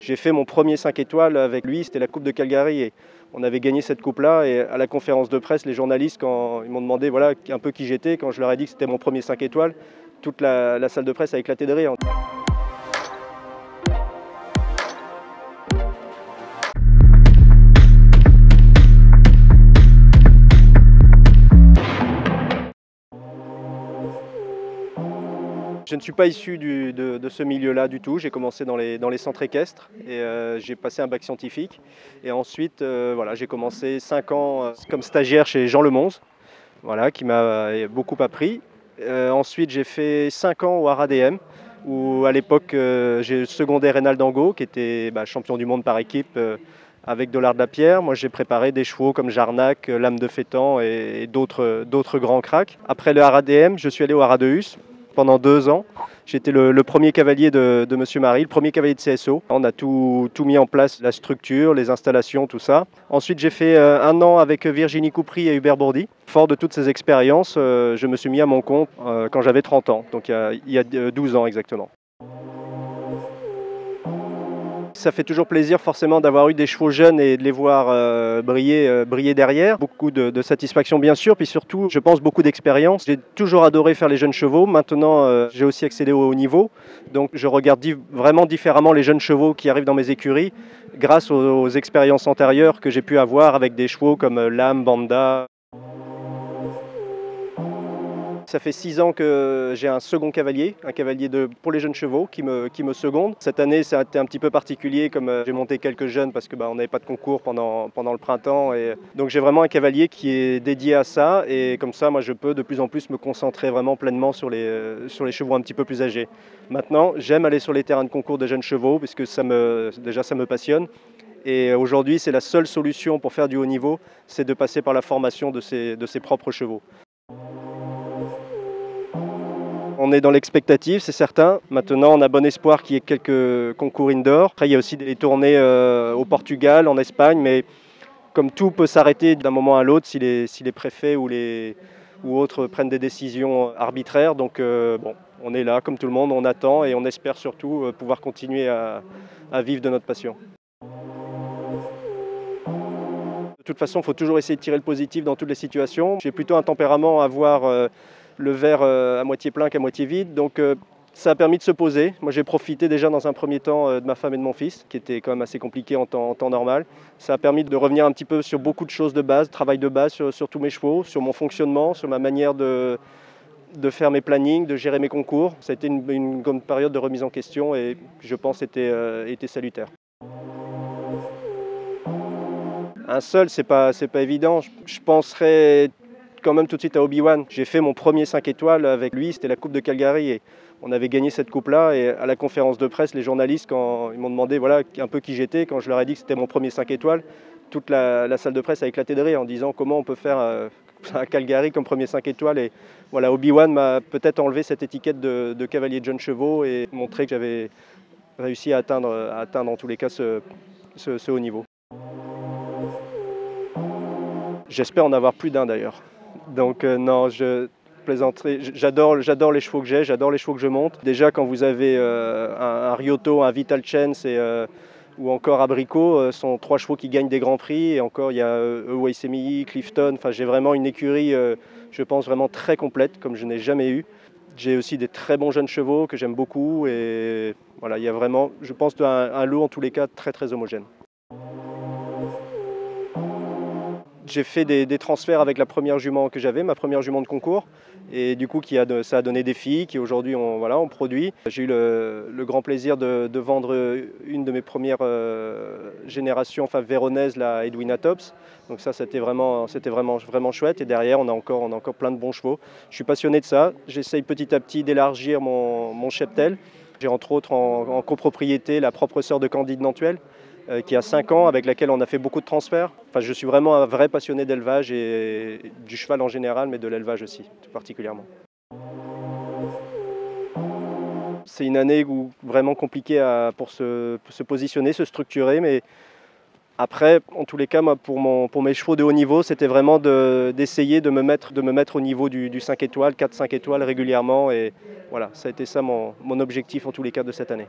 J'ai fait mon premier 5 étoiles avec lui, c'était la Coupe de Calgary et on avait gagné cette coupe-là. Et à la conférence de presse, les journalistes, quand ils m'ont demandé voilà, un peu qui j'étais, quand je leur ai dit que c'était mon premier 5 étoiles, toute la salle de presse a éclaté de rire. Je ne suis pas issu de ce milieu-là du tout. J'ai commencé dans les centres équestres et j'ai passé un bac scientifique. Et ensuite, voilà, j'ai commencé 5 ans comme stagiaire chez Jean Lemonze, voilà, qui m'a beaucoup appris. Ensuite, j'ai fait 5 ans au RADM, où à l'époque, j'ai secondé Reynald Angot, qui était champion du monde par équipe avec Dollard de la Pierre. Moi, j'ai préparé des chevaux comme Jarnac, Lame de Fétan et d'autres grands cracks. Après le RADM, je suis allé au Haras-de-Hus pendant 2 ans. J'étais le premier cavalier de Monsieur Marie, le premier cavalier de CSO. On a tout mis en place, la structure, les installations, tout ça. Ensuite, j'ai fait 1 an avec Virginie Coupry et Hubert Bourdi. Fort de toutes ces expériences, je me suis mis à mon compte quand j'avais 30 ans, donc il y a 12 ans exactement. Ça fait toujours plaisir forcément d'avoir eu des chevaux jeunes et de les voir briller derrière. Beaucoup de satisfaction bien sûr, puis surtout je pense beaucoup d'expérience. J'ai toujours adoré faire les jeunes chevaux, maintenant j'ai aussi accédé au haut niveau. Donc je regarde vraiment différemment les jeunes chevaux qui arrivent dans mes écuries grâce aux expériences antérieures que j'ai pu avoir avec des chevaux comme Lame, Banda. Ça fait 6 ans que j'ai un second cavalier, un cavalier pour les jeunes chevaux qui me seconde. Cette année, ça a été un petit peu particulier comme j'ai monté quelques jeunes parce que on n'avait pas de concours pendant le printemps. Et donc j'ai vraiment un cavalier qui est dédié à ça et comme ça, moi je peux de plus en plus me concentrer vraiment pleinement sur les chevaux un petit peu plus âgés. Maintenant, j'aime aller sur les terrains de concours de jeunes chevaux parce que déjà ça me passionne. Et aujourd'hui, c'est la seule solution pour faire du haut niveau, c'est de passer par la formation de ses propres chevaux. On est dans l'expectative, c'est certain. Maintenant, on a bon espoir qu'il y ait quelques concours indoor. Après, il y a aussi des tournées au Portugal, en Espagne, mais comme tout peut s'arrêter d'un moment à l'autre si les préfets ou autres prennent des décisions arbitraires. Donc, on est là, comme tout le monde, on attend et on espère surtout pouvoir continuer à vivre de notre passion. De toute façon, il faut toujours essayer de tirer le positif dans toutes les situations. J'ai plutôt un tempérament à voir le verre à moitié plein qu'à moitié vide. Donc ça a permis de se poser. Moi j'ai profité déjà dans un premier temps de ma femme et de mon fils, qui était quand même assez compliqué en temps normal. Ça a permis de revenir un petit peu sur beaucoup de choses de base, travail de base sur tous mes chevaux, sur mon fonctionnement, sur ma manière de faire mes plannings, de gérer mes concours. Ça a été une grande période de remise en question et je pense était salutaire. Un seul, c'est pas évident. Je penserais quand même tout de suite à Obi-Wan. J'ai fait mon premier 5 étoiles avec lui, c'était la Coupe de Calgary et on avait gagné cette coupe-là. Et à la conférence de presse, les journalistes, quand ils m'ont demandé voilà, un peu qui j'étais, quand je leur ai dit que c'était mon premier 5 étoiles, toute la salle de presse a éclaté de rire en disant comment on peut faire un Calgary comme premier 5 étoiles. Et voilà, Obi-Wan m'a peut-être enlevé cette étiquette de cavalier de jeunes chevaux et montré que j'avais réussi à atteindre en tous les cas ce haut niveau. J'espère en avoir plus d'un d'ailleurs. Donc non, je plaisanterai. J'adore les chevaux que j'ai, j'adore les chevaux que je monte. Déjà quand vous avez un Riotto, un Vital Chance ou encore Abricot, sont 3 chevaux qui gagnent des grands prix. Et encore il y a Eway Clifton. Enfin, j'ai vraiment une écurie, je pense vraiment très complète comme je n'ai jamais eu. J'ai aussi des très bons jeunes chevaux que j'aime beaucoup. Et voilà, il y a vraiment, je pense, un lot en tous les cas très très homogène. J'ai fait des transferts avec la première jument que j'avais, ma première jument de concours, et du coup ça a donné des filles qui aujourd'hui on produit. J'ai eu le grand plaisir de vendre une de mes premières générations, enfin véronaises, la Edwina Tops. Donc ça c'était vraiment chouette. Et derrière on a encore plein de bons chevaux. Je suis passionné de ça. J'essaye petit à petit d'élargir mon cheptel. J'ai entre autres en copropriété la propre sœur de Candide Nantuel, qui a 5 ans, avec laquelle on a fait beaucoup de transferts. Enfin, je suis vraiment un vrai passionné d'élevage et du cheval en général, mais de l'élevage aussi, tout particulièrement. C'est une année vraiment compliquée pour se positionner, se structurer, mais après, en tous les cas, moi, pour mes chevaux de haut niveau, c'était vraiment d'essayer de me mettre au niveau du 5 étoiles, 4-5 étoiles régulièrement. Et voilà, ça a été ça mon objectif en tous les cas de cette année.